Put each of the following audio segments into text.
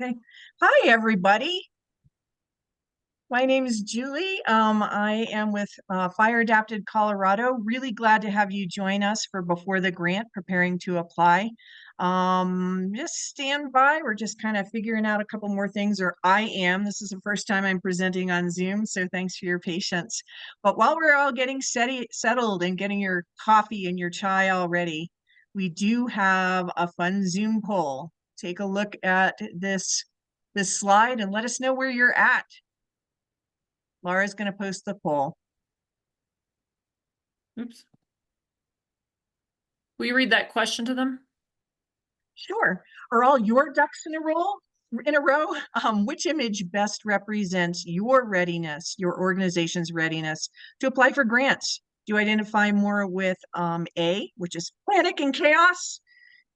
Okay. Hi, everybody. My name is Julie. I am with Fire Adapted Colorado. Really glad to have you join us for Before the Grant, preparing to apply. Just stand by. We're just kind of figuring out a couple more things, or I am. This is the first time I'm presenting on Zoom, so thanks for your patience. But while we're all getting settled and getting your coffee and your chai all ready, we do have a fun Zoom poll. Take a look at this slide and let us know where you're at. Laura's going to post the poll. Oops. Will you read that question to them? Sure. Are all your ducks in a row? Which image best represents your readiness, your organization's readiness to apply for grants? Do you identify more with A, which is panic and chaos,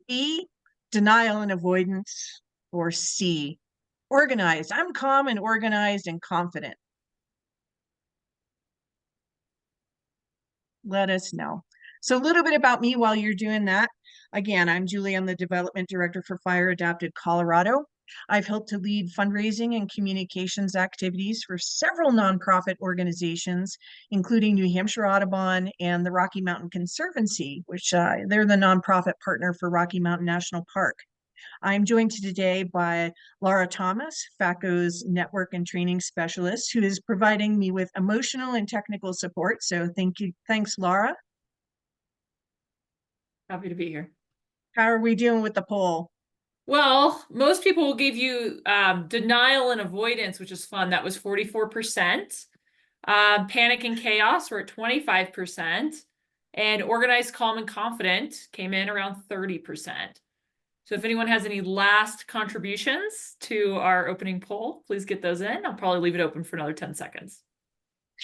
B, denial and avoidance, or C, organized? I'm calm and organized and confident. Let us know. So a little bit about me while you're doing that. Again, I'm Julie. I'm the Development Director for Fire Adapted Colorado. I've helped to lead fundraising and communications activities for several nonprofit organizations, including New Hampshire Audubon and the Rocky Mountain Conservancy, which they're the nonprofit partner for Rocky Mountain National Park. I'm joined today by Laura Thomas, FACO's network and training specialist, who is providing me with emotional and technical support. So thank you. Thanks, Laura. Happy to be here. How are we doing with the poll? Well, most people will give you denial and avoidance, which is fun. That was 44%. Panic and chaos were at 25%. And organized, calm, and confident came in around 30%. So if anyone has any last contributions to our opening poll, please get those in. I'll probably leave it open for another 10 seconds.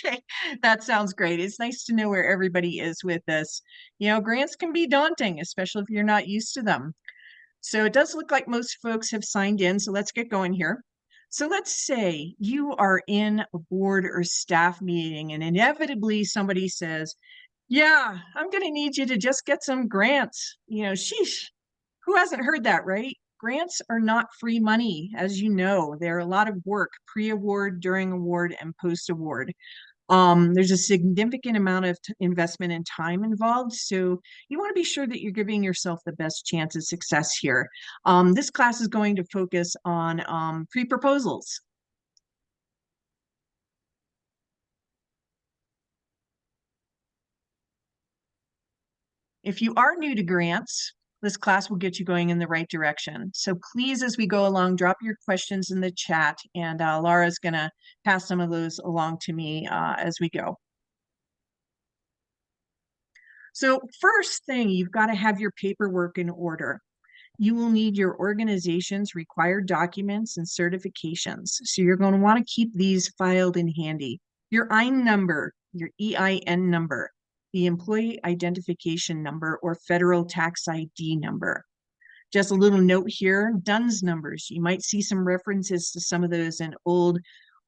Okay, that sounds great. It's nice to know where everybody is with this. You know, grants can be daunting, especially if you're not used to them. So it does look like most folks have signed in. So let's get going here. So let's say you are in a board or staff meeting and inevitably somebody says, yeah, I'm going to need you to just get some grants. You know, sheesh, who hasn't heard that, right? Grants are not free money, as you know. They're a lot of work pre-award, during award, and post-award. There's a significant amount of investment and time involved. So you want to be sure that you're giving yourself the best chance of success here. This class is going to focus on pre-proposals. If you are new to grants, this class will get you going in the right direction. So please, as we go along, drop your questions in the chat, and Laura's going to pass some of those along to me as we go. So first thing, you've got to have your paperwork in order. You will need your organization's required documents and certifications. So you're going to want to keep these filed in handy. Your EIN number, your EIN number, the employee identification number or federal tax ID number. Just a little note here, DUNS numbers. You might see some references to some of those in old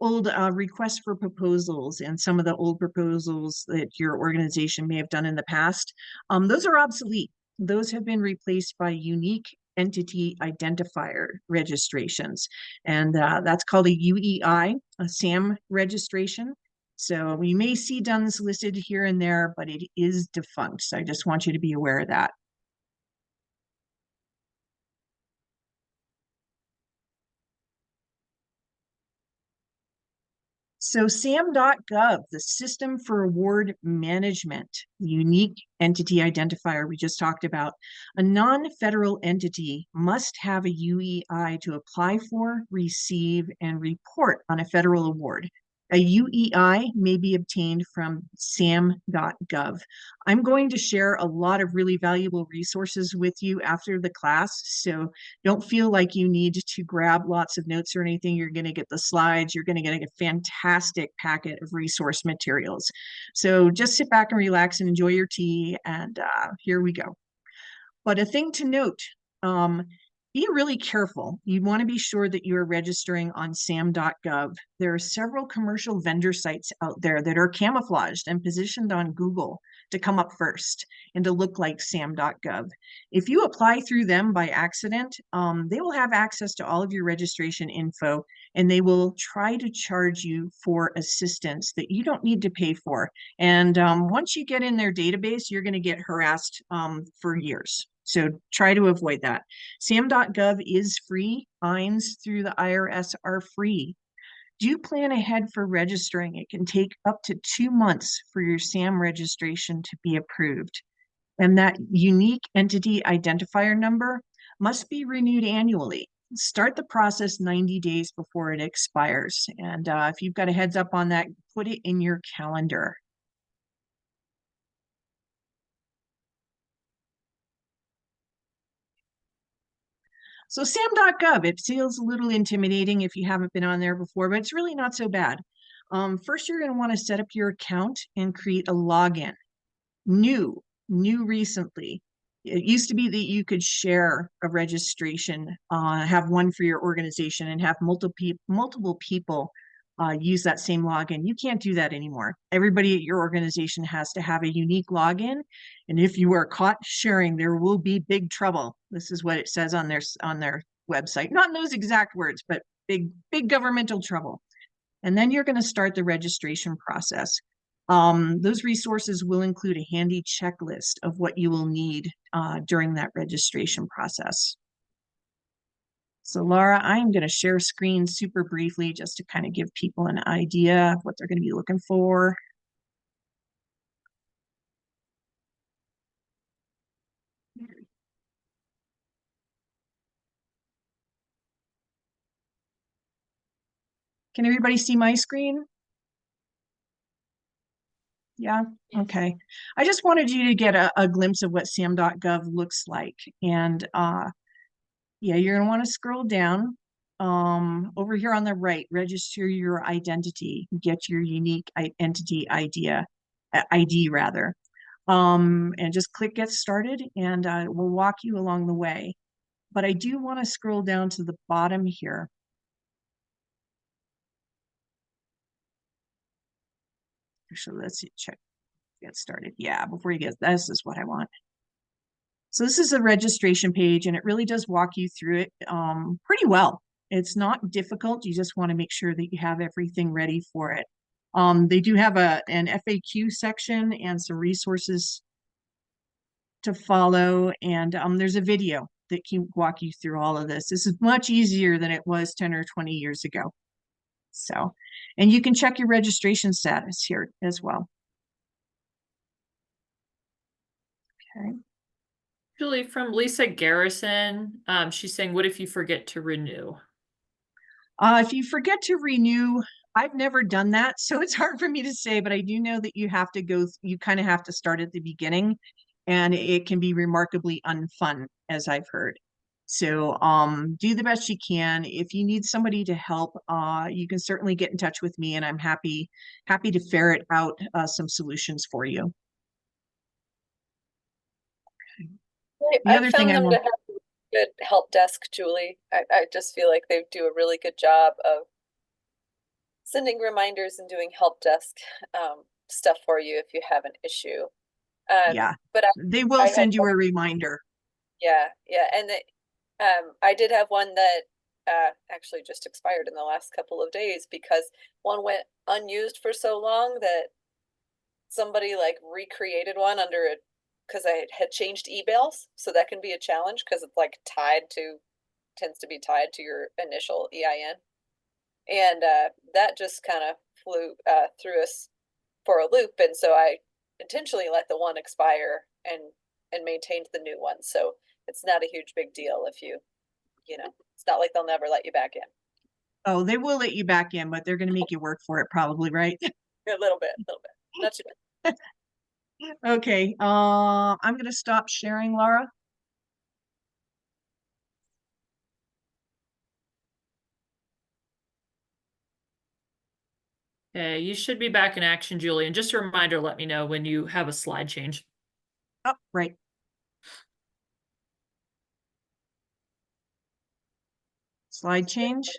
requests for proposals and some of the old proposals that your organization may have done in the past. Those are obsolete. Those have been replaced by unique entity identifier registrations. And that's called a UEI, a SAM registration. So we may see DUNS listed here and there, but it is defunct. So I just want you to be aware of that. So SAM.gov, the System for Award Management, unique entity identifier we just talked about. A non-federal entity must have a UEI to apply for, receive, and report on a federal award. A UEI may be obtained from SAM.gov. I'm going to share a lot of really valuable resources with you after the class, so don't feel like you need to grab lots of notes or anything. You're going to get the slides. You're going to get a fantastic packet of resource materials. So just sit back and relax and enjoy your tea, and here we go. But a thing to note, be really careful. You want to be sure that you're registering on SAM.gov. There are several commercial vendor sites out there that are camouflaged and positioned on Google to come up first. and to look like sam.gov. If you apply through them by accident, they will have access to all of your registration info, and they will try to charge you for assistance that you don't need to pay for. And once you get in their database, you're going to get harassed for years. So try to avoid that. Sam.gov is free. Fines through the IRS are free. Do plan ahead for registering. It can take up to 2 months for your SAM registration to be approved. And that unique entity identifier number must be renewed annually. Start the process 90 days before it expires. And if you've got a heads up on that, put it in your calendar. So sam.gov, it feels a little intimidating if you haven't been on there before, but it's really not so bad. First, you're going to want to set up your account and create a login. New recently. It used to be that you could share a registration, have one for your organization and have multiple people use that same login. You can't do that anymore. Everybody at your organization has to have a unique login. And if you are caught sharing, there will be big trouble. This is what it says on their website. Not in those exact words, but big governmental trouble. And then you're going to start the registration process. Those resources will include a handy checklist of what you will need during that registration process. So Laura, I'm going to share screen super briefly just to kind of give people an idea of what they're going to be looking for. Can everybody see my screen? Yeah, okay. I just wanted you to get a glimpse of what sam.gov looks like. And yeah, you're going to want to scroll down. Over here on the right, register your identity, get your unique entity ID rather. And just click get started, and we'll walk you along the way. But I do want to scroll down to the bottom here. Actually, let's see, check, get started. Yeah, before you get, this is what I want. So this is a registration page, and it really does walk you through it pretty well. It's not difficult. You just want to make sure that you have everything ready for it. They do have an FAQ section and some resources to follow, and there's a video that can walk you through all of this. This is much easier than it was 10 or 20 years ago. So, and you can check your registration status here as well. Okay. Julie, from Lisa Garrison, she's saying, what if you forget to renew? If you forget to renew, I've never done that, so it's hard for me to say, but I do know that you have to go, you kind of have to start at the beginning, and it can be remarkably unfun, as I've heard. So do the best you can. If you need somebody to help, you can certainly get in touch with me, and I'm happy to ferret out some solutions for you. The other thing I found them to have a good help desk, Julie. I just feel like they do a really good job of sending reminders and doing help desk stuff for you if you have an issue. Yeah, but they will send you a reminder. Yeah, and I did have one that actually just expired in the last couple of days because one went unused for so long that somebody like recreated one under it because I had changed emails, so that can be a challenge because it's like tends to be tied to your initial EIN, and that just kind of threw us for a loop, and so I intentionally let the one expire and maintained the new one. So it's not a huge big deal if you know, it's not like they'll never let you back in. Oh, they will let you back in, but they're going to make you work for it probably, right? A little bit, not too bad. Okay, I'm going to stop sharing, Laura. Okay, you should be back in action, Julie. And just a reminder, let me know when you have a slide change. Oh, right. Slide change.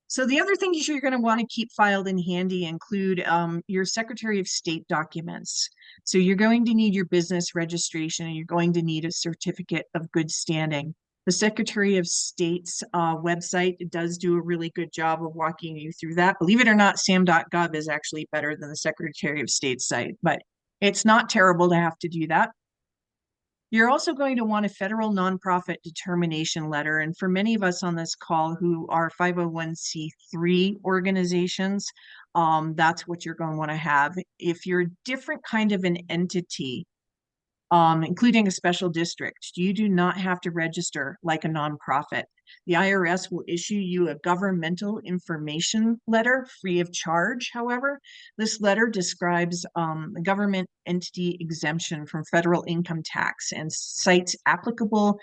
So the other things you're going to want to keep filed and handy include your Secretary of State documents. So you're going to need your business registration and you're going to need a certificate of good standing. The Secretary of State's website does do a really good job of walking you through that. Believe it or not, sam.gov is actually better than the Secretary of State's site, but it's not terrible to have to do that. You're also going to want a federal nonprofit determination letter. And for many of us on this call who are 501c3 organizations, that's what you're going to want to have. If you're a different kind of an entity, including a special district, you do not have to register like a nonprofit. The IRS will issue you a governmental information letter free of charge. However, this letter describes a government entity exemption from federal income tax and cites applicable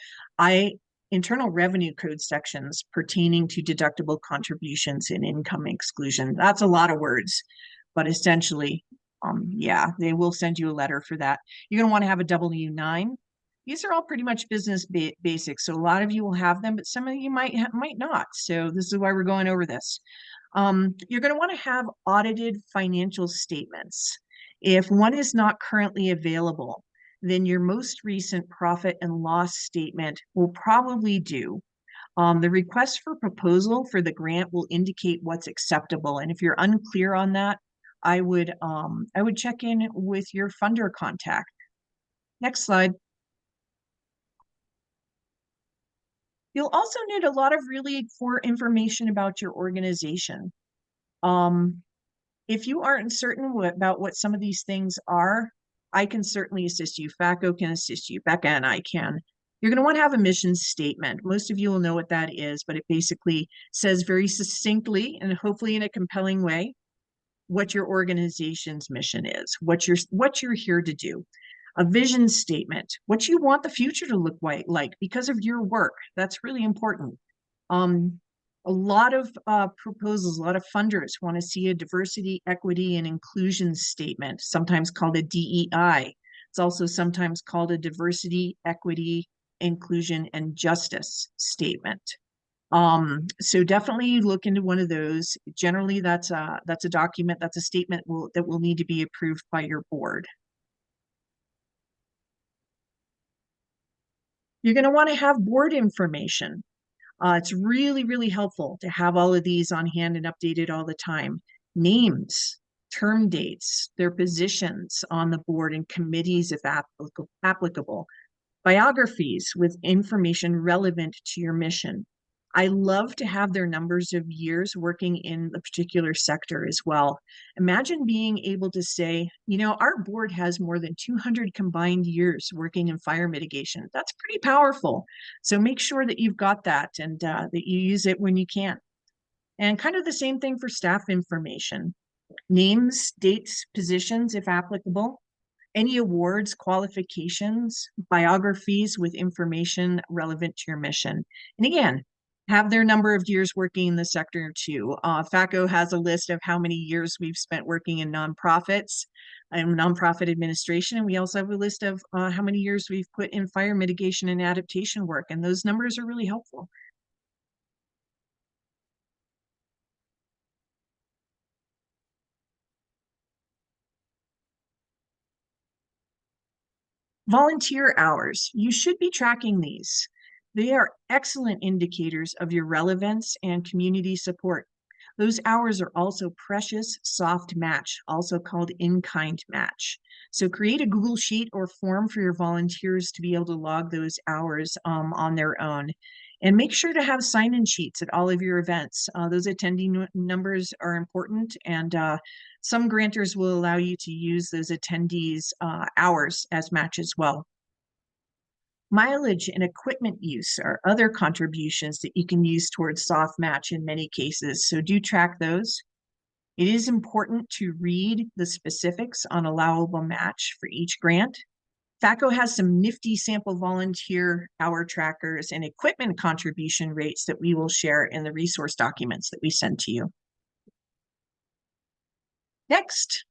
Internal Revenue Code sections pertaining to deductible contributions and income exclusion. That's a lot of words, but essentially, yeah, they will send you a letter for that. You're going to want to have a W-9. These are all pretty much business basics. So a lot of you will have them, but some of you might not. So this is why we're going over this. You're going to want to have audited financial statements. If one is not currently available, then your most recent profit and loss statement will probably do. The request for proposal for the grant will indicate what's acceptable. And if you're unclear on that, I would check in with your funder contact. Next slide. You'll also need a lot of really core information about your organization. If you aren't certain about what some of these things are, I can certainly assist you. FACO can assist you. Becca and I can. You're going to want to have a mission statement. Most of you will know what that is, but it basically says very succinctly and hopefully in a compelling way what your organization's mission is, what you're here to do. A vision statement, what you want the future to look like because of your work. That's really important. A lot of proposals, a lot of funders want to see a diversity, equity, and inclusion statement, sometimes called a DEI. It's also sometimes called a diversity, equity, inclusion, and justice statement. So definitely look into one of those. Generally, that's a document, that's a statement that will need to be approved by your board. You're going to want to have board information. It's really, really helpful to have all of these on hand and updated all the time. Names, term dates, their positions on the board and committees if applicable. Biographies with information relevant to your mission. I love to have their numbers of years working in the particular sector as well. Imagine being able to say, you know, our board has more than 200 combined years working in fire mitigation. That's pretty powerful. So make sure that you've got that and that you use it when you can. And kind of the same thing for staff information. Names, dates, positions, if applicable. Any awards, qualifications, biographies with information relevant to your mission. And again, have their number of years working in the sector too. FACO has a list of how many years we've spent working in nonprofits and nonprofit administration. And we also have a list of how many years we've put in fire mitigation and adaptation work. And those numbers are really helpful. Volunteer hours. You should be tracking these. They are excellent indicators of your relevance and community support. Those hours are also precious soft match, also called in-kind match. So create a Google Sheet or form for your volunteers to be able to log those hours on their own. And make sure to have sign-in sheets at all of your events. Those attendee numbers are important, and some grantors will allow you to use those attendees' hours as match as well. Mileage and equipment use are other contributions that you can use towards soft match in many cases, so do track those. It is important to read the specifics on allowable match for each grant. FACO has some nifty sample volunteer hour trackers and equipment contribution rates that we will share in the resource documents that we send to you. Next,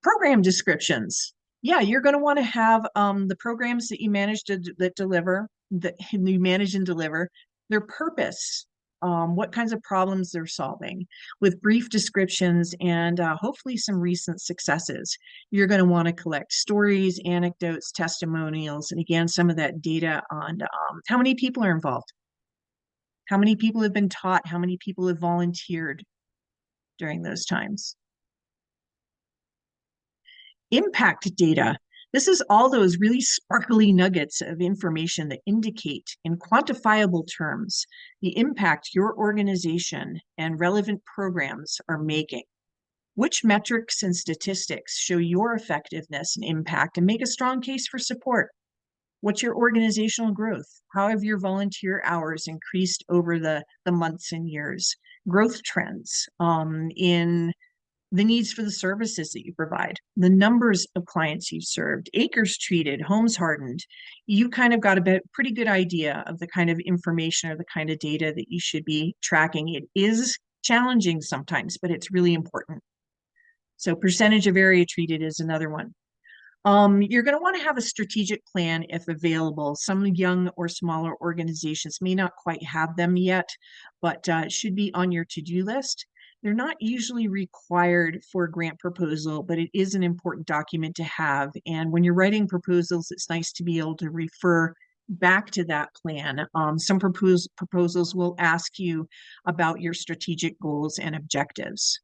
program descriptions. Yeah, you're going to want to have the programs that you manage to deliver, that you manage and deliver, their purpose, what kinds of problems they're solving, with brief descriptions and hopefully some recent successes. You're going to want to collect stories, anecdotes, testimonials, and again, some of that data on how many people are involved, how many people have been taught, how many people have volunteered during those times. Impact data. This is all those really sparkly nuggets of information that indicate in quantifiable terms the impact your organization and relevant programs are making. Which metrics and statistics show your effectiveness and impact and make a strong case for support? What's your organizational growth? How have your volunteer hours increased over the months and years? Growth trends in the needs for the services that you provide, the numbers of clients you've served, acres treated, homes hardened. You kind of got a pretty good idea of the kind of information or the kind of data that you should be tracking. It is challenging sometimes, but it's really important. So percentage of area treated is another one. You're going to want to have a strategic plan if available. Some young or smaller organizations may not quite have them yet, but should be on your to-do list. They're not usually required for a grant proposal, but it is an important document to have. And when you're writing proposals, it's nice to be able to refer back to that plan. Some proposals will ask you about your strategic goals and objectives.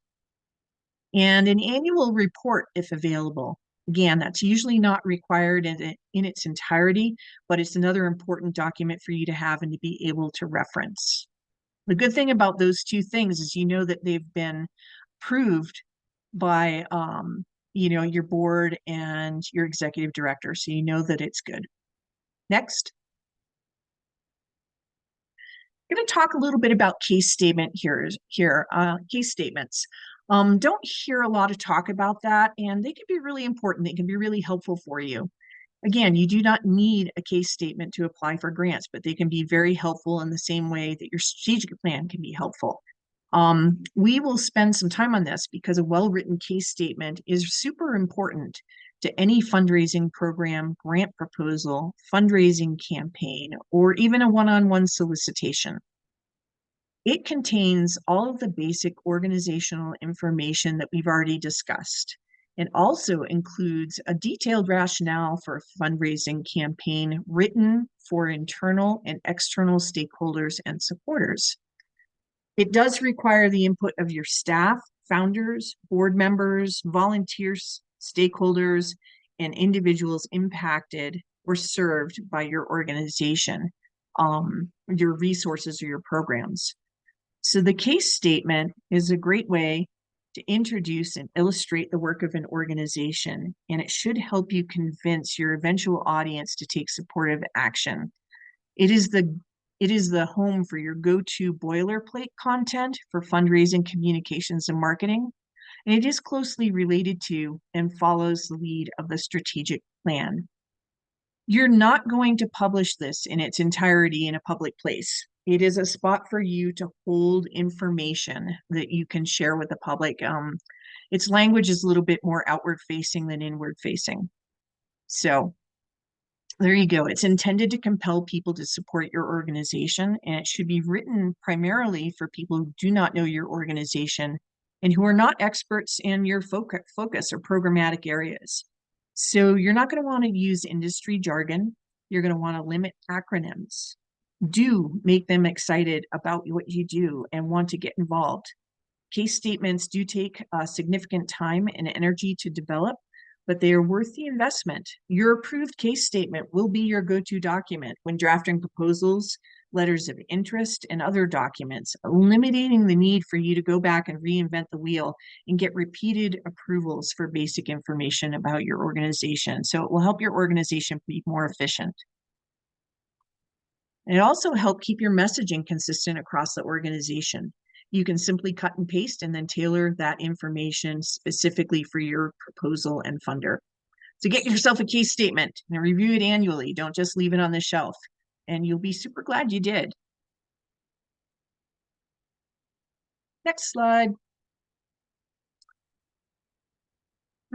And an annual report, if available. Again, that's usually not required in its entirety, but it's another important document for you to have and to be able to reference. The good thing about those two things is you know that they've been approved by your board and your executive director, so you know that it's good. Next. I'm going to talk a little bit about case statement case statements. Don't hear a lot of talk about that, and they can be really important. They can be really helpful for you. Again, you do not need a case statement to apply for grants, but they can be very helpful in the same way that your strategic plan can be helpful. We will spend some time on this because a well-written case statement is super important to any fundraising program, grant proposal, fundraising campaign, or even a one-on-one solicitation. It contains all of the basic organizational information that we've already discussed. It also includes a detailed rationale for a fundraising campaign written for internal and external stakeholders and supporters. It does require the input of your staff, founders, board members, volunteers, stakeholders, and individuals impacted or served by your organization, your resources or your programs. So the case statement is a great way to introduce and illustrate the work of an organization, and it should help you convince your eventual audience to take supportive action. It is the home for your go-to boilerplate content for fundraising, communications, and marketing, and it is closely related to and follows the lead of the strategic plan. You're not going to publish this in its entirety in a public place. It is a spot for you to hold information that you can share with the public. Its language is a little bit more outward facing than inward facing. So there you go. It's intended to compel people to support your organization, and it should be written primarily for people who do not know your organization and who are not experts in your focus or programmatic areas. So you're not going to want to use industry jargon. You're going to want to limit acronyms. Do make them excited about what you do and want to get involved. Case statements do take significant time and energy to develop, but they are worth the investment. Your approved case statement will be your go-to document when drafting proposals, letters of interest, and other documents, eliminating the need for you to go back and reinvent the wheel and get repeated approvals for basic information about your organization. So it will help your organization be more efficient. And it also helps keep your messaging consistent across the organization. You can simply cut and paste and then tailor that information specifically for your proposal and funder. So get yourself a case statement and review it annually. Don't just leave it on the shelf, and you'll be super glad you did. Next slide.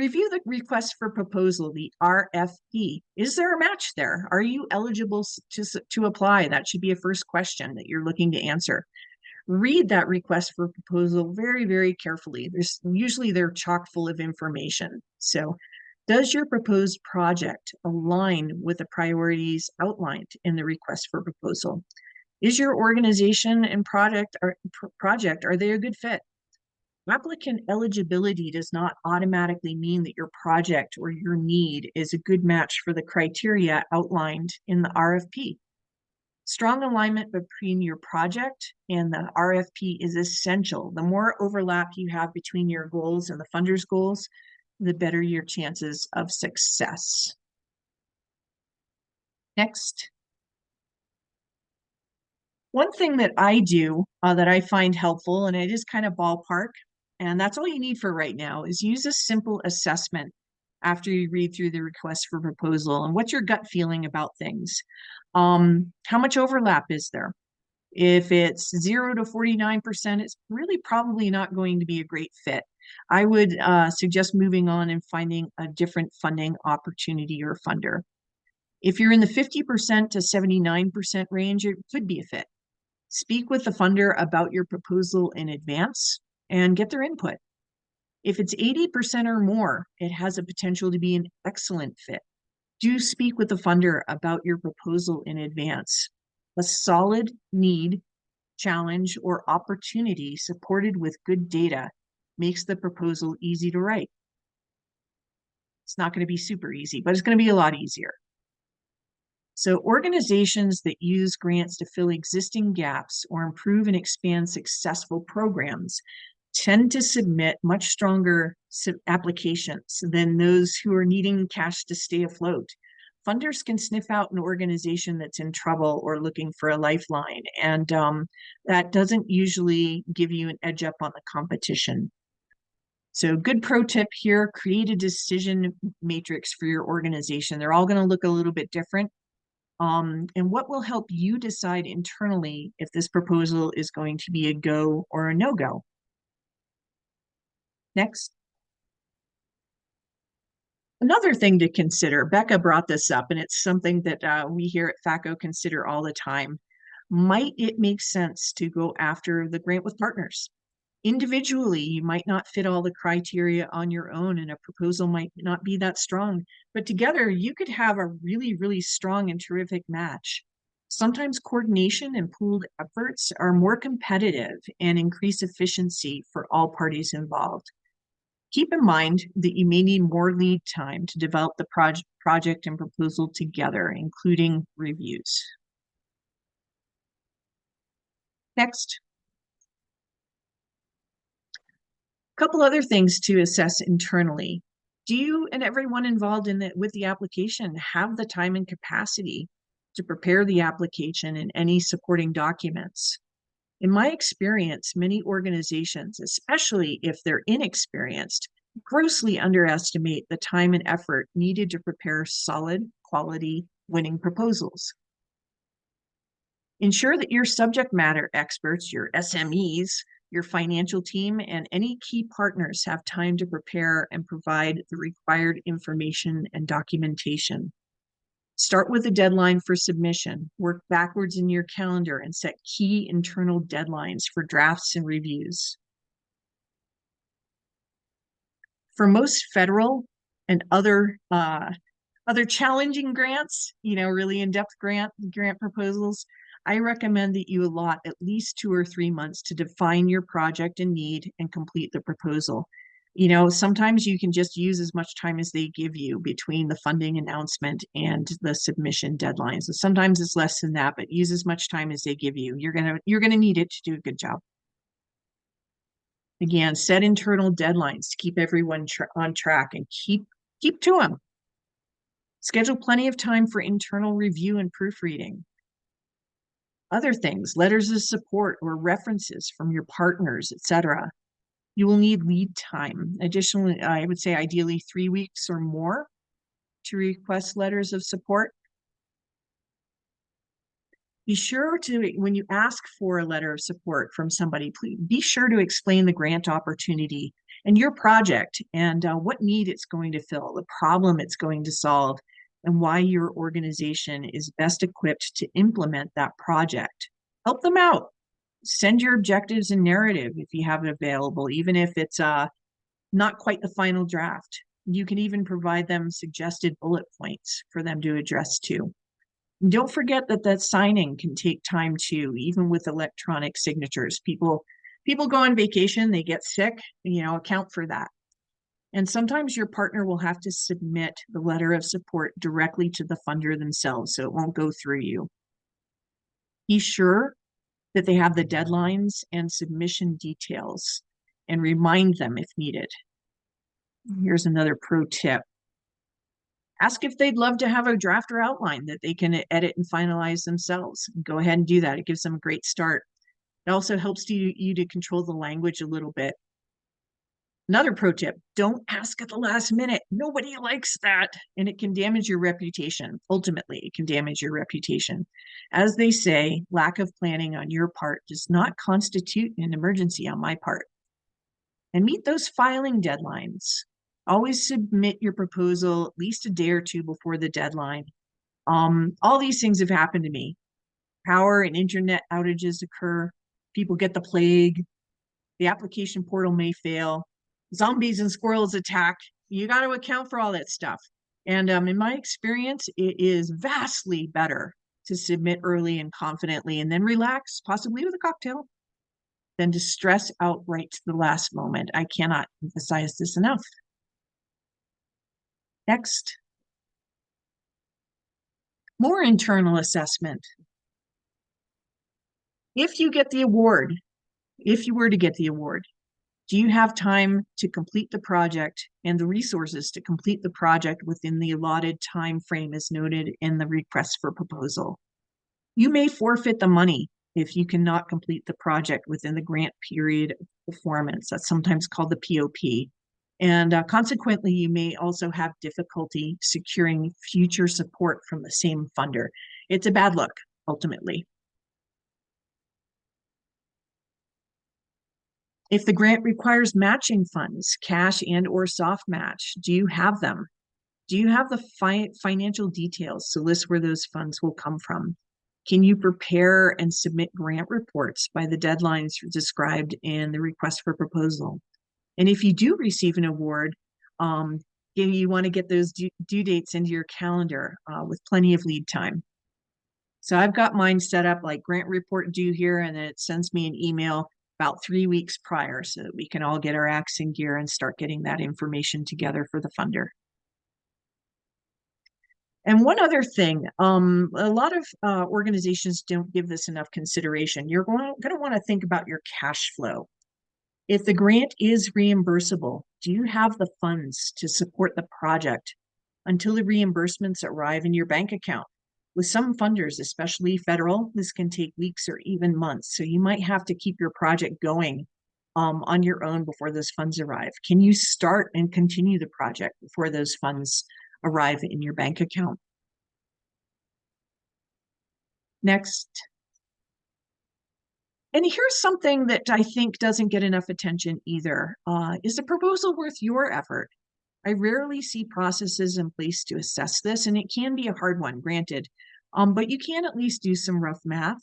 Review the request for proposal, the RFP. Is there a match there? Are you eligible to apply? That should be a first question that you're looking to answer. Read that request for proposal very, very carefully. Usually they're chock full of information. So does your proposed project align with the priorities outlined in the request for proposal? Is your organization and project, are they a good fit? Applicant eligibility does not automatically mean that your project or your need is a good match for the criteria outlined in the RFP. Strong alignment between your project and the RFP is essential. The more overlap you have between your goals and the funder's goals, the better your chances of success. Next. One thing that I do that I find helpful, and it is kind of ballpark, and that's all you need for right now, is use a simple assessment after you read through the request for proposal and what's your gut feeling about things. How much overlap is there? If it's 0 to 49%, it's really probably not going to be a great fit. I would suggest moving on and finding a different funding opportunity or funder. If you're in the 50% to 79% range, it could be a fit. Speak with the funder about your proposal in advance and get their input. If it's 80% or more, it has a potential to be an excellent fit. Do speak with the funder about your proposal in advance. A solid need, challenge, or opportunity supported with good data makes the proposal easy to write. It's not going to be super easy, but it's going to be a lot easier. So organizations that use grants to fill existing gaps or improve and expand successful programs tend to submit much stronger applications than those who are needing cash to stay afloat. Funders can sniff out an organization that's in trouble or looking for a lifeline, and that doesn't usually give you an edge up on the competition. So good pro tip here, create a decision matrix for your organization. They're all going to look a little bit different. And what will help you decide internally if this proposal is going to be a go or a no-go? Next. Another thing to consider, Becca brought this up, and it's something that we here at FACO consider all the time. Might it make sense to go after the grant with partners? Individually, you might not fit all the criteria on your own, and a proposal might not be that strong, but together you could have a really, really strong and terrific match. Sometimes coordination and pooled efforts are more competitive and increase efficiency for all parties involved. Keep in mind that you may need more lead time to develop the project and proposal together, including reviews. Next. A couple other things to assess internally. Do you and everyone involved with the application have the time and capacity to prepare the application and any supporting documents? In my experience, many organizations, especially if they're inexperienced, grossly underestimate the time and effort needed to prepare solid, quality, winning proposals. Ensure that your subject matter experts, your SMEs, your financial team, and any key partners have time to prepare and provide the required information and documentation. Start with a deadline for submission, work backwards in your calendar, and set key internal deadlines for drafts and reviews. For most federal and other challenging grants, really in-depth grant proposals, I recommend that you allot at least 2 or 3 months to define your project and need and complete the proposal. Sometimes you can just use as much time as they give you between the funding announcement and the submission deadlines. So sometimes it's less than that, but use as much time as they give you. You're gonna need it to do a good job. Again, set internal deadlines to keep everyone on track and keep to them. Schedule plenty of time for internal review and proofreading. Other things, letters of support or references from your partners, etc. You will need lead time. Additionally, I would say ideally 3 weeks or more to request letters of support. Be sure to, when you ask for a letter of support from somebody, please be sure to explain the grant opportunity and your project and what need it's going to fill, the problem it's going to solve, and why your organization is best equipped to implement that project. Help them out. Send your objectives and narrative if you have it available, even if it's not quite the final draft. You can even provide them suggested bullet points for them to address too. And don't forget that signing can take time too, even with electronic signatures. People go on vacation, they get sick, account for that. And sometimes your partner will have to submit the letter of support directly to the funder themselves, so it won't go through you. Be sure that they have the deadlines and submission details and remind them if needed. Here's another pro tip. Ask if they'd love to have a draft or outline that they can edit and finalize themselves. Go ahead and do that. It gives them a great start. It also helps you to control the language a little bit. Another pro tip, don't ask at the last minute. Nobody likes that. And it can damage your reputation. Ultimately, it can damage your reputation. As they say, lack of planning on your part does not constitute an emergency on my part. And meet those filing deadlines. Always submit your proposal at least a day or two before the deadline. All these things have happened to me. Power and internet outages occur. People get the plague. The application portal may fail. Zombies and squirrels attack. You got to account for all that stuff. And in my experience, it is vastly better to submit early and confidently and then relax, possibly with a cocktail, than to stress out right to the last moment. I cannot emphasize this enough. Next. More internal assessment. If you get the award, if you were to get the award, do you have time to complete the project and the resources to complete the project within the allotted time frame as noted in the request for proposal? You may forfeit the money if you cannot complete the project within the grant period of performance. That's sometimes called the POP. And consequently, you may also have difficulty securing future support from the same funder. It's a bad look, ultimately. If the grant requires matching funds, cash and or soft match, do you have them? Do you have the financial details to list where those funds will come from? Can you prepare and submit grant reports by the deadlines described in the request for proposal? And if you do receive an award, you want to get those due dates into your calendar with plenty of lead time. So I've got mine set up like grant report due here, and then it sends me an email about 3 weeks prior so that we can all get our acts in gear and start getting that information together for the funder. And one other thing, a lot of organizations don't give this enough consideration. You're going to want to think about your cash flow. If the grant is reimbursable, do you have the funds to support the project until the reimbursements arrive in your bank account? With some funders, especially federal, this can take weeks or even months. So you might have to keep your project going on your own before those funds arrive. Can you start and continue the project before those funds arrive in your bank account? Next. And here's something that I think doesn't get enough attention either. Is the proposal worth your effort? I rarely see processes in place to assess this, and it can be a hard one, granted, but you can at least do some rough math.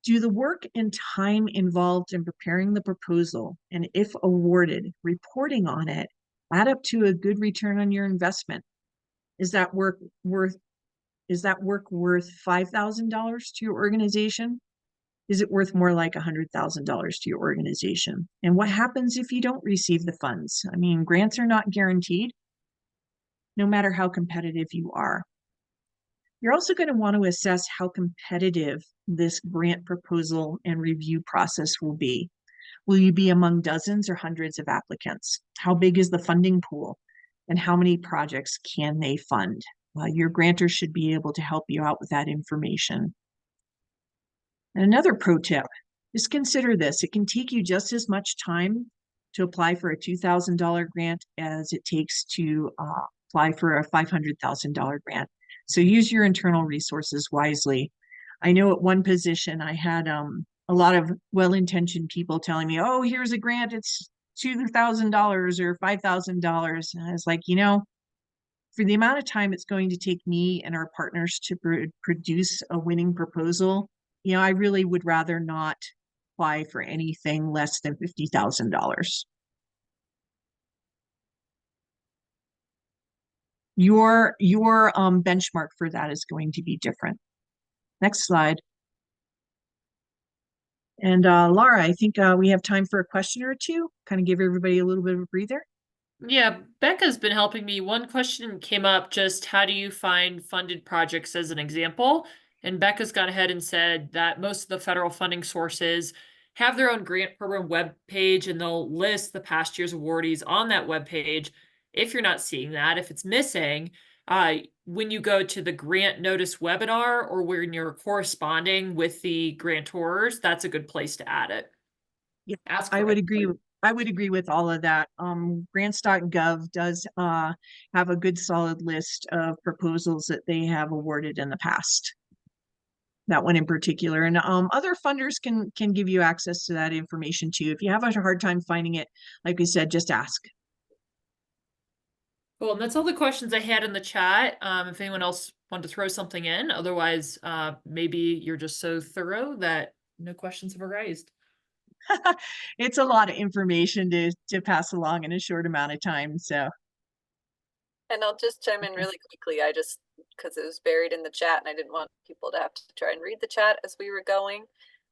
Do the work and time involved in preparing the proposal, and if awarded, reporting on it, add up to a good return on your investment? Is that work worth $5,000 to your organization? Is it worth more like $100,000 to your organization? And what happens if you don't receive the funds? I mean, grants are not guaranteed, no matter how competitive you are. You're also going to want to assess how competitive this grant proposal and review process will be. Will you be among dozens or hundreds of applicants? How big is the funding pool? And how many projects can they fund? Your grantor should be able to help you out with that information. And another pro tip, just consider this. It can take you just as much time to apply for a $2,000 grant as it takes to apply for a $500,000 grant. So use your internal resources wisely. I know at one position I had a lot of well-intentioned people telling me, oh, here's a grant, it's $2,000 or $5,000. And I was like, for the amount of time it's going to take me and our partners to produce a winning proposal, I really would rather not apply for anything less than $50,000. Your benchmark for that is going to be different. Next slide. And Laura, I think we have time for a question or two. Kind of give everybody a little bit of a breather. Yeah, Becca's been helping me. One question came up, just how do you find funded projects as an example? And Becca's gone ahead and said that most of the federal funding sources have their own grant program web page, and they'll list the past year's awardees on that web page. If you're not seeing that, if it's missing, when you go to the grant notice webinar or when you're corresponding with the grantors, that's a good place to add it. Yeah, Ask I for would it. agree. I would agree with all of that. Grants.gov does have a good solid list of proposals that they have awarded in the past. That one in particular, and other funders can give you access to that information too. If you have a hard time finding it, like we said, just ask. Cool, and that's all the questions I had in the chat. If anyone else wanted to throw something in, otherwise, maybe you're just so thorough that no questions have arisen. It's a lot of information to pass along in a short amount of time. So, And I'll just chime in really quickly. Because it was buried in the chat and I didn't want people to have to try and read the chat as we were going.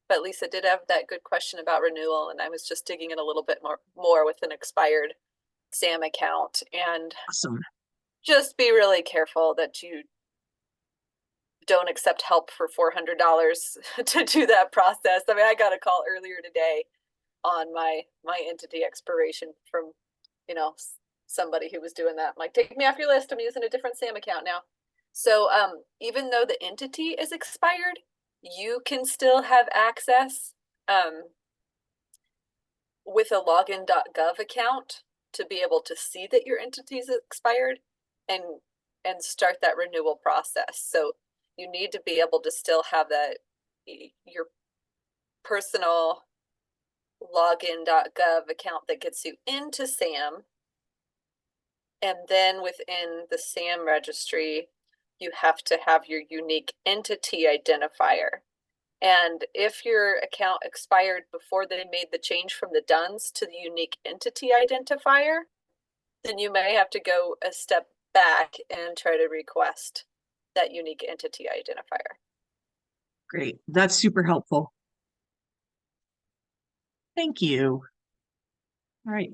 But Lisa did have that good question about renewal, and I was just digging in a little bit more with an expired SAM account, and awesome. just be really careful that you don't accept help for $400 to do that process. I mean, I got a call earlier today on my entity expiration from, somebody who was doing that. I'm like, take me off your list. I'm using a different SAM account now. So even though the entity is expired, you can still have access with a login.gov account to be able to see that your entity is expired and start that renewal process. So you need to be able to still have that, your personal login.gov account that gets you into SAM. And then within the SAM registry, you have to have your unique entity identifier. And if your account expired before they made the change from the DUNS to the unique entity identifier, then you may have to go a step back and try to request that unique entity identifier. Great. That's super helpful. Thank you. All right.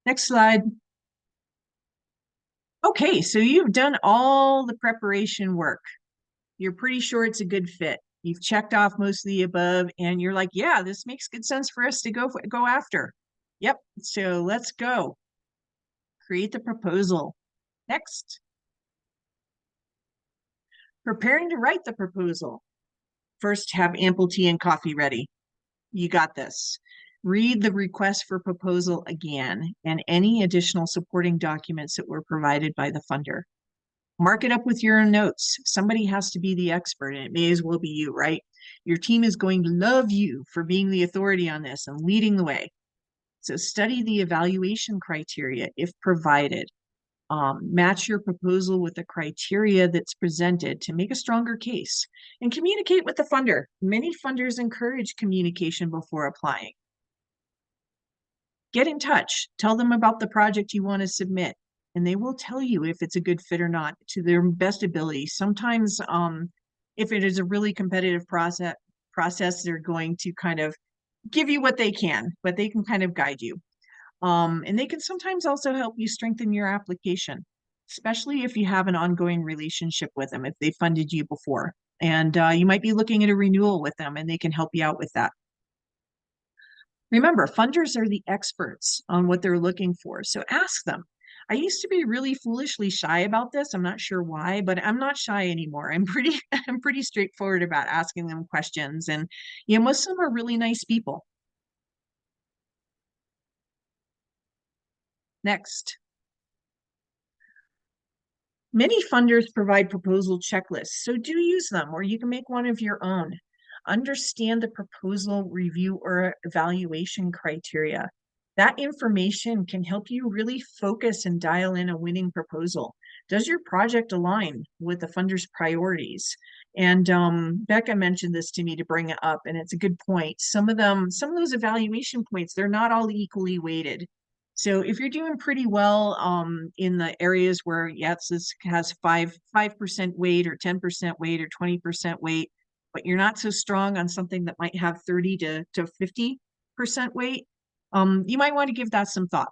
Next slide. Okay, so you've done all the preparation work. You're pretty sure it's a good fit. You've checked off most of the above, and you're like, yeah, this makes good sense for us to go after. Yep, so let's go. Create the proposal. Next. Preparing to write the proposal. First, have ample tea and coffee ready. You got this. Read the request for proposal again and any additional supporting documents that were provided by the funder. Mark it up with your own notes. Somebody has to be the expert, and it may as well be you, right? Your team is going to love you for being the authority on this and leading the way. So study the evaluation criteria if provided. Match your proposal with the criteria that's presented to make a stronger case, and communicate with the funder. Many funders encourage communication before applying. Get in touch. Tell them about the project you want to submit, and they will tell you if it's a good fit or not to their best ability. Sometimes if it is a really competitive process, they're going to kind of give you what they can, but they can kind of guide you. And they can sometimes also help you strengthen your application, especially if you have an ongoing relationship with them, if they funded you before. And you might be looking at a renewal with them, and they can help you out with that. Remember, funders are the experts on what they're looking for, so ask them. I used to be really foolishly shy about this. I'm not sure why, but I'm not shy anymore. I'm pretty straightforward about asking them questions, and most of them are really nice people. Next. Many funders provide proposal checklists, so do use them, or you can make one of your own. Understand the proposal review or evaluation criteria. That information can help you really focus and dial in a winning proposal. Does your project align with the funder's priorities? And Becca mentioned this to me to bring it up, and it's a good point. Some of those evaluation points, they're not all equally weighted. So if you're doing pretty well in the areas where, yes, this has 5% weight or 10% weight or 20% weight, but you're not so strong on something that might have 30 to 50% weight, you might want to give that some thought.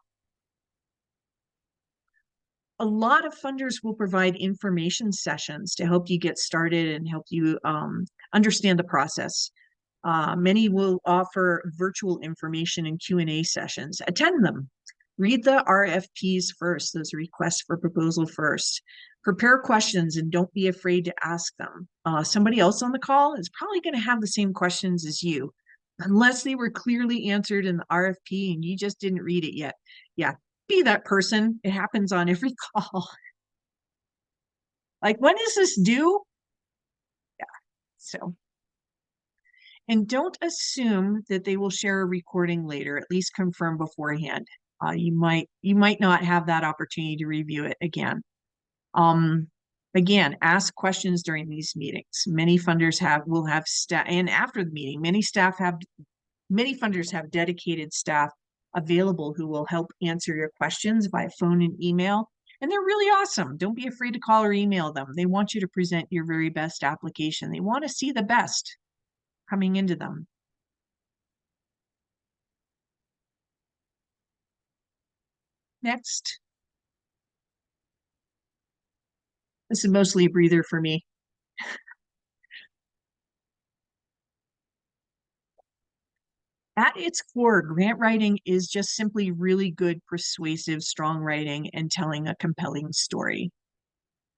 A lot of funders will provide information sessions to help you get started and help you understand the process. Many will offer virtual information and Q&A sessions. Attend them. Read the RFPs first, those requests for proposal first. Prepare questions and don't be afraid to ask them. Somebody else on the call is probably going to have the same questions as you, unless they were clearly answered in the RFP and you just didn't read it yet. Yeah, be that person. It happens on every call. Like, when is this due? Yeah, so. And don't assume that they will share a recording later, at least confirm beforehand. You might not have that opportunity to review it again. Again, ask questions during these meetings. Many funders will have staff, and after the meeting, many funders have dedicated staff available who will help answer your questions by phone and email. And they're really awesome. Don't be afraid to call or email them. They want you to present your very best application. They want to see the best coming into them. Next. This is mostly a breather for me. At its core, grant writing is just simply really good, persuasive, strong writing and telling a compelling story.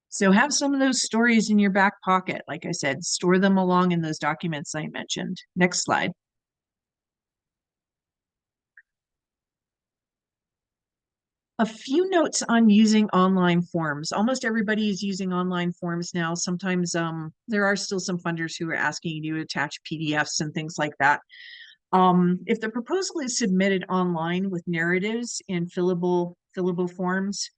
So have some of those stories in your back pocket. Like I said, store them along in those documents I mentioned. Next slide. A few notes on using online forms. Almost everybody is using online forms now. Sometimes there are still some funders who are asking you to attach PDFs and things like that. If the proposal is submitted online with narratives and fillable forms,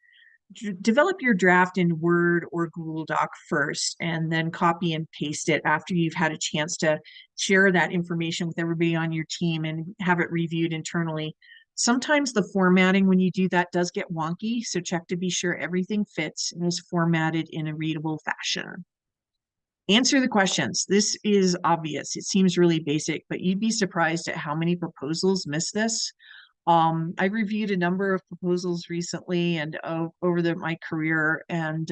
develop your draft in Word or Google Doc first, and then copy and paste it after you've had a chance to share that information with everybody on your team and have it reviewed internally. Sometimes the formatting when you do that does get wonky, so check to be sure everything fits and is formatted in a readable fashion. Answer the questions. This is obvious. It seems really basic, but you'd be surprised at how many proposals miss this. I reviewed a number of proposals recently and over my career, and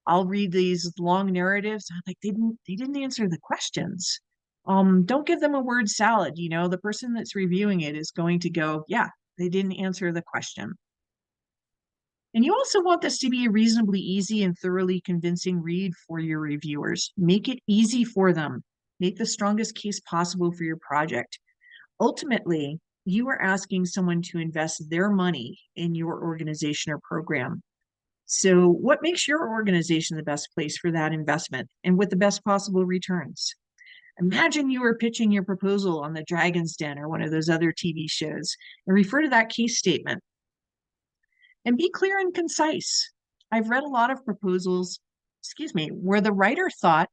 I'll read these long narratives. I'm like, they didn't answer the questions. Don't give them a word salad. You know, the person that's reviewing it is going to go, yeah, they didn't answer the question. And you also want this to be a reasonably easy and thoroughly convincing read for your reviewers. Make it easy for them. Make the strongest case possible for your project. Ultimately, you are asking someone to invest their money in your organization or program. So what makes your organization the best place for that investment and with the best possible returns? Imagine you were pitching your proposal on the Dragon's Den or one of those other TV shows, and refer to that case statement. And be clear and concise. I've read a lot of proposals, where the writer thought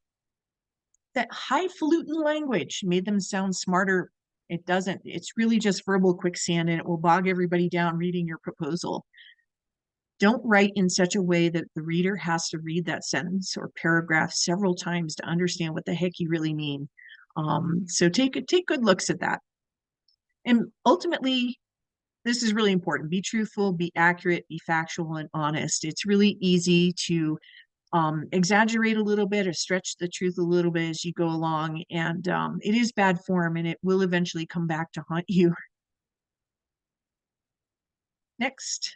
that highfalutin language made them sound smarter. It doesn't. It's really just verbal quicksand, and it will bog everybody down reading your proposal. Don't write in such a way that the reader has to read that sentence or paragraph several times to understand what the heck you really mean. So take good looks at that. And ultimately, this is really important. Be truthful, be accurate, be factual and honest. It's really easy to exaggerate a little bit or stretch the truth a little bit as you go along. And it is bad form and it will eventually come back to haunt you. Next.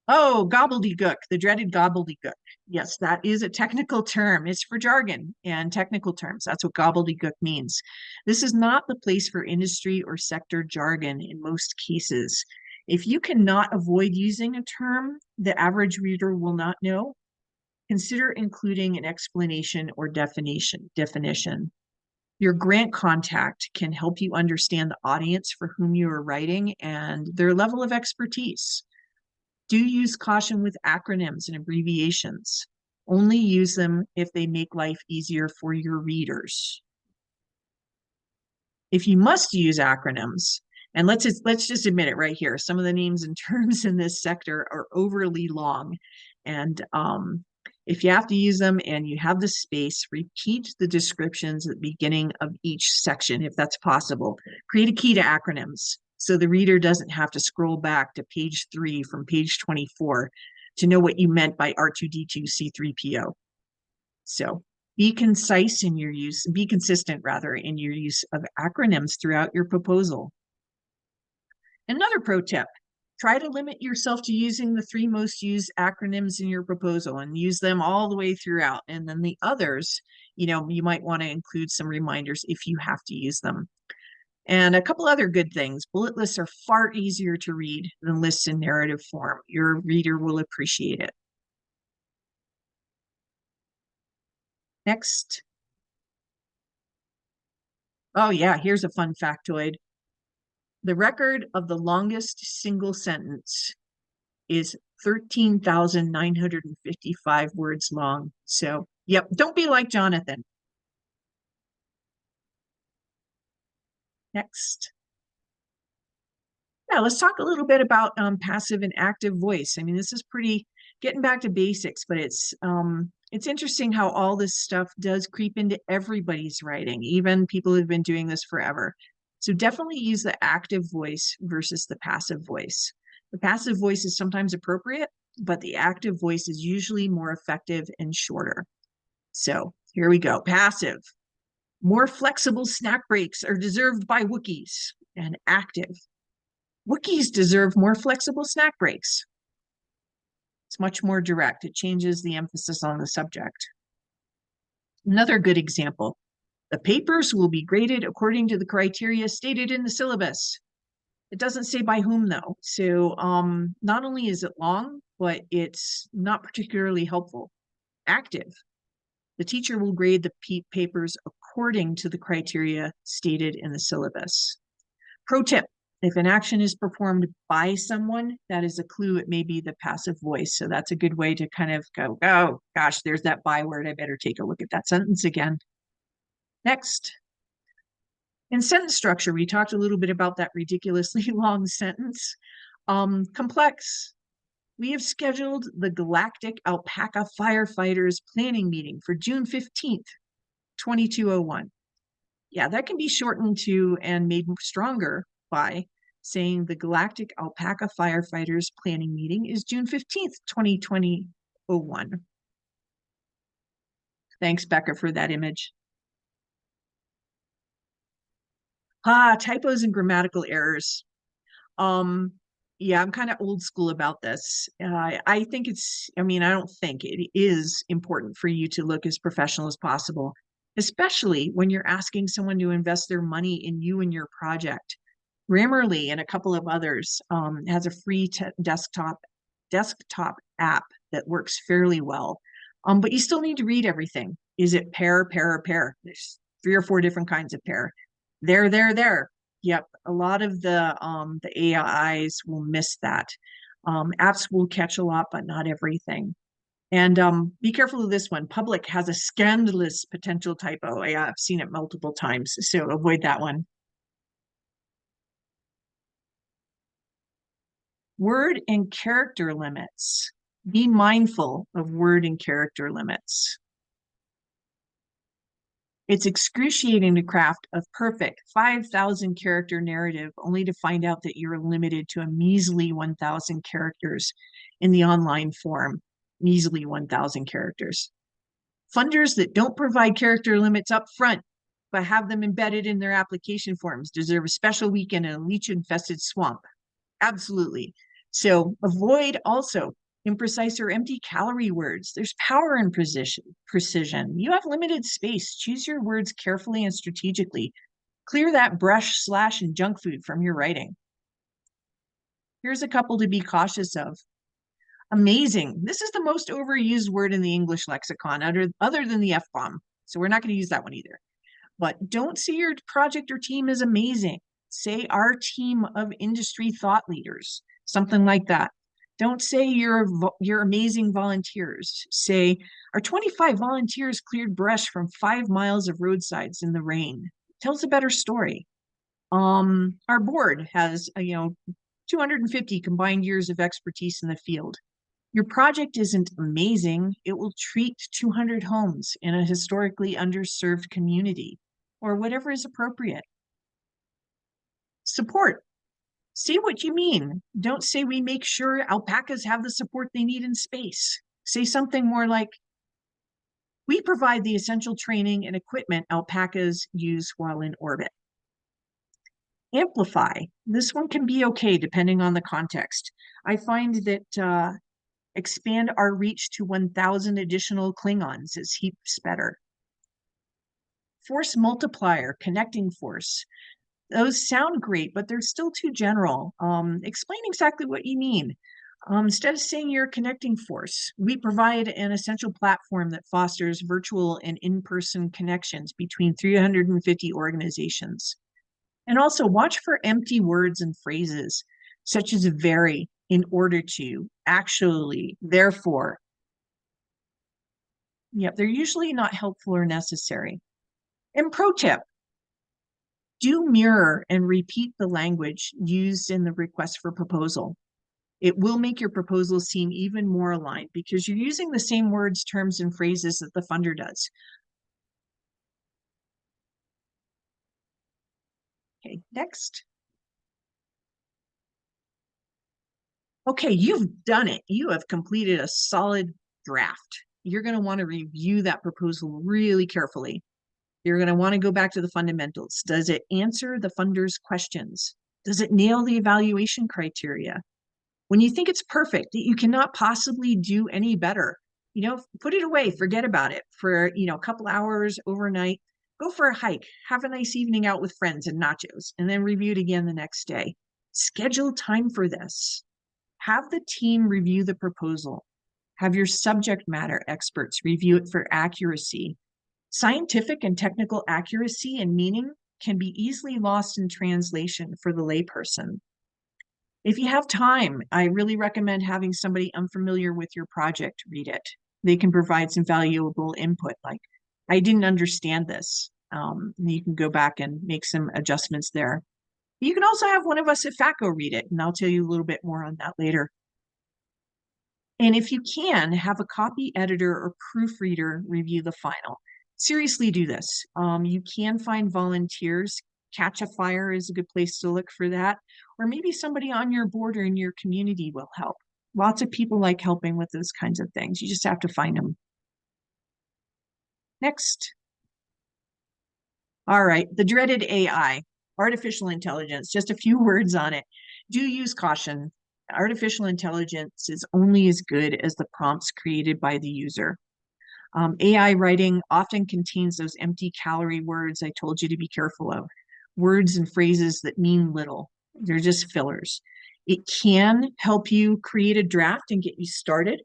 Oh, gobbledygook, the dreaded gobbledygook. Yes, that is a technical term. It's for jargon and technical terms. That's what gobbledygook means. This is not the place for industry or sector jargon in most cases. If you cannot avoid using a term the average reader will not know, consider including an explanation or definition. Your grant contact can help you understand the audience for whom you are writing and their level of expertise. Do use caution with acronyms and abbreviations. Only use them if they make life easier for your readers. If you must use acronyms, and let's just admit it right here, some of the names and terms in this sector are overly long. And if you have to use them and you have the space, repeat the descriptions at the beginning of each section, if that's possible. Create a key to acronyms so the reader doesn't have to scroll back to page 3 from page 24 to know what you meant by R2D2 C3PO. So be concise in your use, be consistent rather in your use of acronyms throughout your proposal. Another pro tip, try to limit yourself to using the 3 most used acronyms in your proposal and use them all the way throughout. And then the others, you might want to include some reminders if you have to use them. And a couple other good things, bullet lists are far easier to read than lists in narrative form. Your reader will appreciate it. Next. Oh yeah, here's a fun factoid. The record of the longest single sentence is 13,955 words long. So, yep, don't be like Jonathan. Next. Yeah, let's talk a little bit about passive and active voice. I mean, this is pretty getting back to basics, but it's interesting how all this stuff does creep into everybody's writing, even people who've been doing this forever. So definitely use the active voice versus the passive voice. The passive voice is sometimes appropriate, but the active voice is usually more effective and shorter. So here we go. Passive. More flexible snack breaks are deserved by Wookiees. And active. Wookiees deserve more flexible snack breaks. It's much more direct. It changes the emphasis on the subject. Another good example. The papers will be graded according to the criteria stated in the syllabus. It doesn't say by whom though. So not only is it long, but it's not particularly helpful. Active. The teacher will grade the papers according to the criteria stated in the syllabus. Pro tip, if an action is performed by someone, that is a clue it may be the passive voice. So that's a good way to kind of go, oh gosh, there's that byword. I better take a look at that sentence again. Next. In sentence structure, we talked a little bit about that ridiculously long sentence. Complex. We have scheduled the Galactic Alpaca Firefighters planning meeting for June 15th, 2201. Yeah, that can be shortened to and made stronger by saying the Galactic Alpaca Firefighters planning meeting is June 15th, 2001. Thanks, Becca, for that image. Typos and grammatical errors. Yeah, I'm kind of old school about this. I think I don't think it is important for you to look as professional as possible, especially when you're asking someone to invest their money in you and your project. Grammarly and a couple of others has a free desktop app that works fairly well. But you still need to read everything. Is it pair, pair, or pair? There's 3 or 4 different kinds of pair. There. Yep, a lot of the AIs will miss that. Apps will catch a lot, but not everything. And be careful of this one. Public has a scandalous potential typo. I've seen it multiple times, so avoid that one. Word and character limits. Be mindful of word and character limits. It's excruciating to craft a perfect 5,000 character narrative only to find out that you're limited to a measly 1,000 characters in the online form. Measly 1,000 characters. Funders that don't provide character limits up front but have them embedded in their application forms deserve a special weekend in a leech-infested swamp. Absolutely. So avoid also imprecise or empty calorie words. There's power in precision. You have limited space. Choose your words carefully and strategically. Clear that brush, slash, and junk food from your writing. Here's a couple to be cautious of. Amazing. This is the most overused word in the English lexicon other than the F-bomb. So we're not going to use that one either. But don't say your project or team is amazing. Say our team of industry thought leaders, something like that. Don't say you're amazing volunteers. Say our 25 volunteers cleared brush from 5 miles of roadsides in the rain. Tells a better story. Our board has 250 combined years of expertise in the field. Your project isn't amazing. It will treat 200 homes in a historically underserved community, or whatever is appropriate. Support. Say what you mean. Don't say we make sure alpacas have the support they need in space. Say something more like, we provide the essential training and equipment alpacas use while in orbit. Amplify. This one can be okay depending on the context. I find that expand our reach to 1,000 additional Klingons is heaps better. Force multiplier, connecting force. Those sound great, but they're still too general. Explain exactly what you mean. Instead of saying you're a connecting force, we provide an essential platform that fosters virtual and in-person connections between 350 organizations. And also watch for empty words and phrases, such as very, in order to, actually, therefore. Yep, they're usually not helpful or necessary. And pro tip, do mirror and repeat the language used in the request for proposal. It will make your proposal seem even more aligned because you're using the same words, terms, and phrases that the funder does. Okay, next. Okay, you've done it. You have completed a solid draft. You're going to want to review that proposal really carefully. You're going to want to go back to the fundamentals. Does it answer the funder's questions? Does it nail the evaluation criteria? When you think it's perfect, that you cannot possibly do any better, put it away, forget about it for, a couple hours overnight, go for a hike, have a nice evening out with friends and nachos, and then review it again the next day. Schedule time for this. Have the team review the proposal. Have your subject matter experts review it for accuracy. Scientific and technical accuracy and meaning can be easily lost in translation for the layperson. If you have time, I really recommend having somebody unfamiliar with your project read it. They can provide some valuable input, like, I didn't understand this. You can go back and make some adjustments there. You can also have one of us at FACO read it, and I'll tell you a little bit more on that later. And if you can, have a copy editor or proofreader review the final. Seriously do this. You can find volunteers. Catch a Fire is a good place to look for that. Or maybe somebody on your board or in your community will help. Lots of people like helping with those kinds of things. You just have to find them. Next. All right, the dreaded AI, artificial intelligence, just a few words on it. Do use caution. Artificial intelligence is only as good as the prompts created by the user. AI writing often contains those empty calorie words I told you to be careful of. Words and phrases that mean little. They're just fillers. It can help you create a draft and get you started.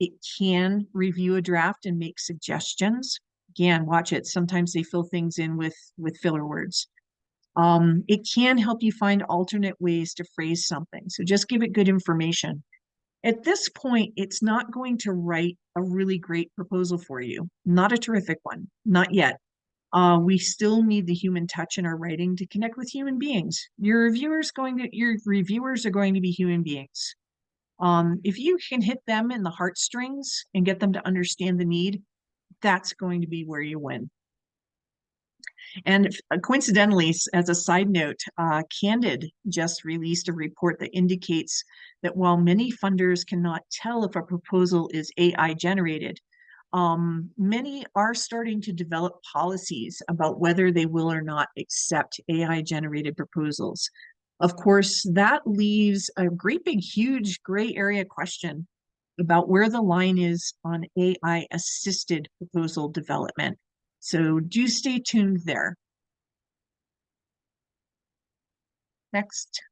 It can review a draft and make suggestions. Again, watch it. Sometimes they fill things in with filler words. It can help you find alternate ways to phrase something. So just give it good information. At this point, it's not going to write a really great proposal for you. Not a terrific one, not yet. We still need the human touch in our writing to connect with human beings. Your reviewers are going to be human beings. If you can hit them in the heartstrings and get them to understand the need, that's going to be where you win. And coincidentally, as a side note, Candid just released a report that indicates that while many funders cannot tell if a proposal is AI generated, many are starting to develop policies about whether they will or not accept AI generated proposals. Of course, that leaves a great big huge gray area question about where the line is on AI assisted proposal development. So do stay tuned there. Next.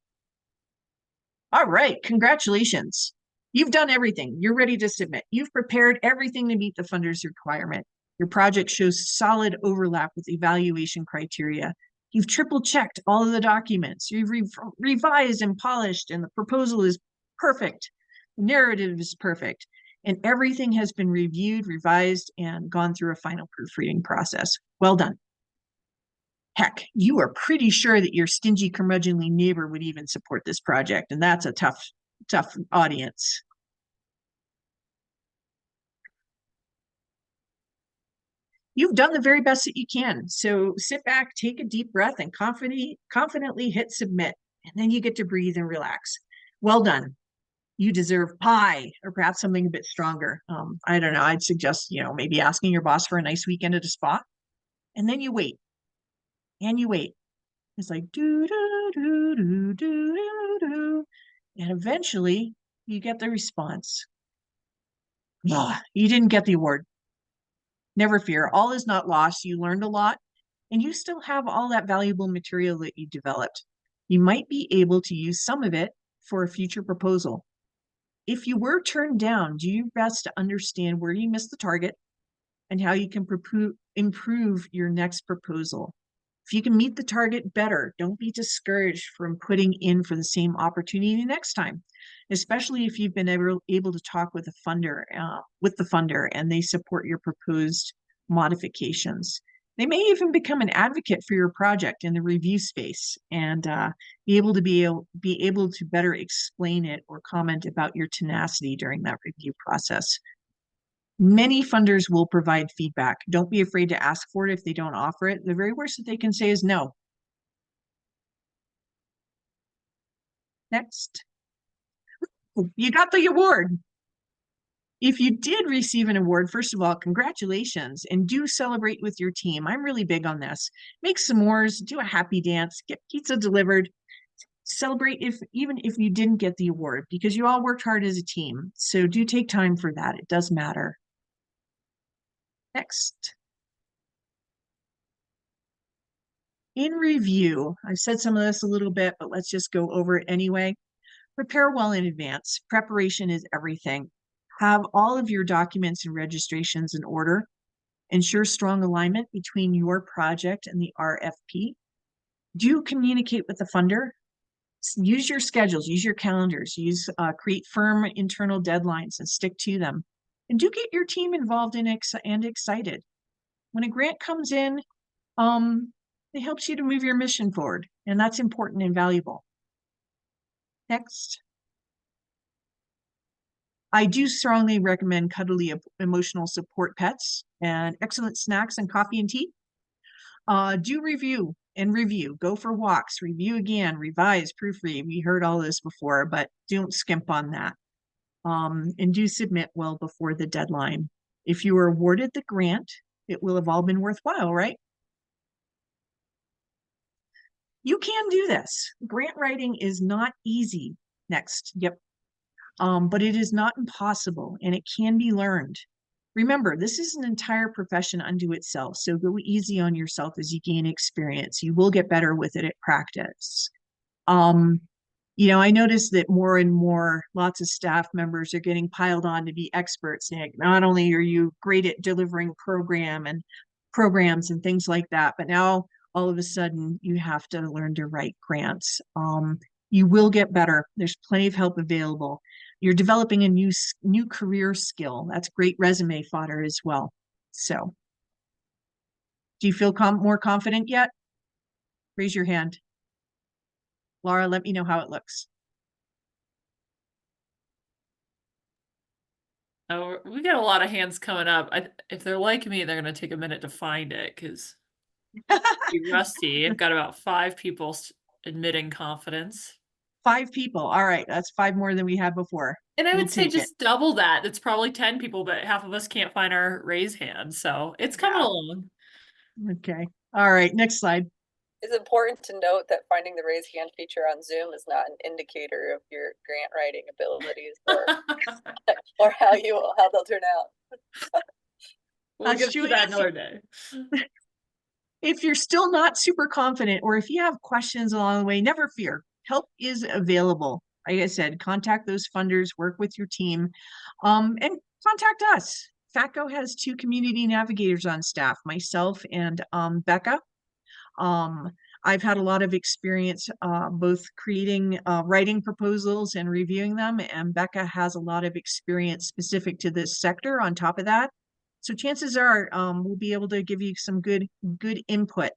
All right, congratulations. You've done everything. You're ready to submit. You've prepared everything to meet the funder's requirement. Your project shows solid overlap with evaluation criteria. You've triple checked all of the documents. You've revised and polished, and the proposal is perfect. The narrative is perfect. And everything has been reviewed, revised, and gone through a final proofreading process. Well done. Heck, you are pretty sure that your stingy, curmudgeonly neighbor would even support this project, and that's a tough audience. You've done the very best that you can. So sit back, take a deep breath, and confidently hit submit. And then you get to breathe and relax. Well done. You deserve pie, or perhaps something a bit stronger. I don't know. I'd suggest, maybe asking your boss for a nice weekend at a spa. And then you wait. And you wait. It's like do do do do do do do. And eventually you get the response. You didn't get the award. Never fear, all is not lost. You learned a lot, and you still have all that valuable material that you developed. You might be able to use some of it for a future proposal. If you were turned down, do your best to understand where you missed the target and how you can improve your next proposal. If you can meet the target better, don't be discouraged from putting in for the same opportunity next time, especially if you've been able to talk with the funder and they support your proposed modifications. They may even become an advocate for your project in the review space and be able to better explain it or comment about your tenacity during that review process. Many funders will provide feedback. Don't be afraid to ask for it if they don't offer it. The very worst that they can say is no. Next. You got the award. If you did receive an award, first of all, congratulations, and do celebrate with your team. I'm really big on this. Make s'mores, do a happy dance, get pizza delivered. Celebrate even if you didn't get the award, because you all worked hard as a team. So do take time for that. It does matter. Next. In review, I've said some of this a little bit, but let's just go over it anyway. Prepare well in advance. Preparation is everything. Have all of your documents and registrations in order. Ensure strong alignment between your project and the RFP. Do communicate with the funder. Use your schedules, use your calendars, create firm internal deadlines and stick to them. And do get your team involved and excited. When a grant comes in, it helps you to move your mission forward, and that's important and valuable. Next. I do strongly recommend cuddly emotional support pets and excellent snacks and coffee and tea. Do review and review. Go for walks, review again, revise, proofread. We heard all this before, but don't skimp on that. And do submit well before the deadline. If you are awarded the grant, it will have all been worthwhile, right? You can do this. Grant writing is not easy. Next. Yep. But it is not impossible, and it can be learned. Remember, this is an entire profession unto itself, so go easy on yourself as you gain experience. You will get better with it at practice. I noticed that more and more, lots of staff members are getting piled on to be experts. Not only are you great at delivering programs and things like that, but now all of a sudden you have to learn to write grants. You will get better. There's plenty of help available. You're developing a new career skill. That's great resume fodder as well. So, do you feel more confident yet? Raise your hand. Laura, let me know how it looks. Oh, we got a lot of hands coming up. If they're like me, they're going to take a minute to find it because rusty. I've got about 5 people admitting confidence. 5 people. All right. That's 5 more than we had before. And I would say just double that. That's probably 10 people, but half of us can't find our raise hand. So it's coming along. Okay. All right. Next slide. It's important to note that finding the raise hand feature on Zoom is not an indicator of your grant writing abilities or how they'll turn out. We'll get to that another day. If you're still not super confident, or if you have questions along the way, never fear. Help is available. Like I said, contact those funders, work with your team, and contact us. FACO has 2 community navigators on staff, myself and Becca. I've had a lot of experience both creating, writing proposals and reviewing them, and Becca has a lot of experience specific to this sector on top of that. So chances are we'll be able to give you some good input.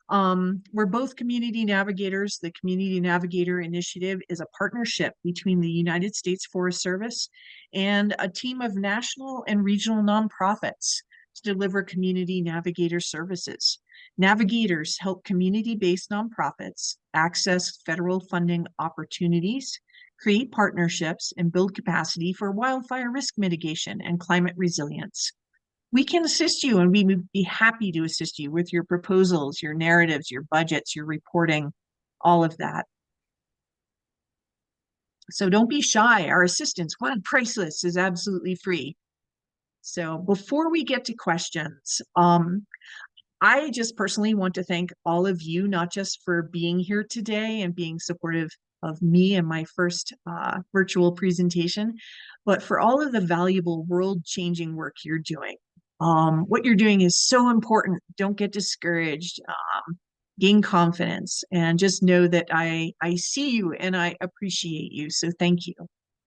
We're both community navigators. The Community Navigator Initiative is a partnership between the United States Forest Service and a team of national and regional nonprofits to deliver community navigator services. Navigators help community-based nonprofits access federal funding opportunities, create partnerships, and build capacity for wildfire risk mitigation and climate resilience. We can assist you, and we would be happy to assist you with your proposals, your narratives, your budgets, your reporting, all of that. So don't be shy. Our assistance, one priceless, is absolutely free. So before we get to questions, I just personally want to thank all of you, not just for being here today and being supportive of me and my first virtual presentation, but for all of the valuable world-changing work you're doing. What you're doing is so important. Don't get discouraged. Gain confidence, and just know that I see you and I appreciate you. So thank you.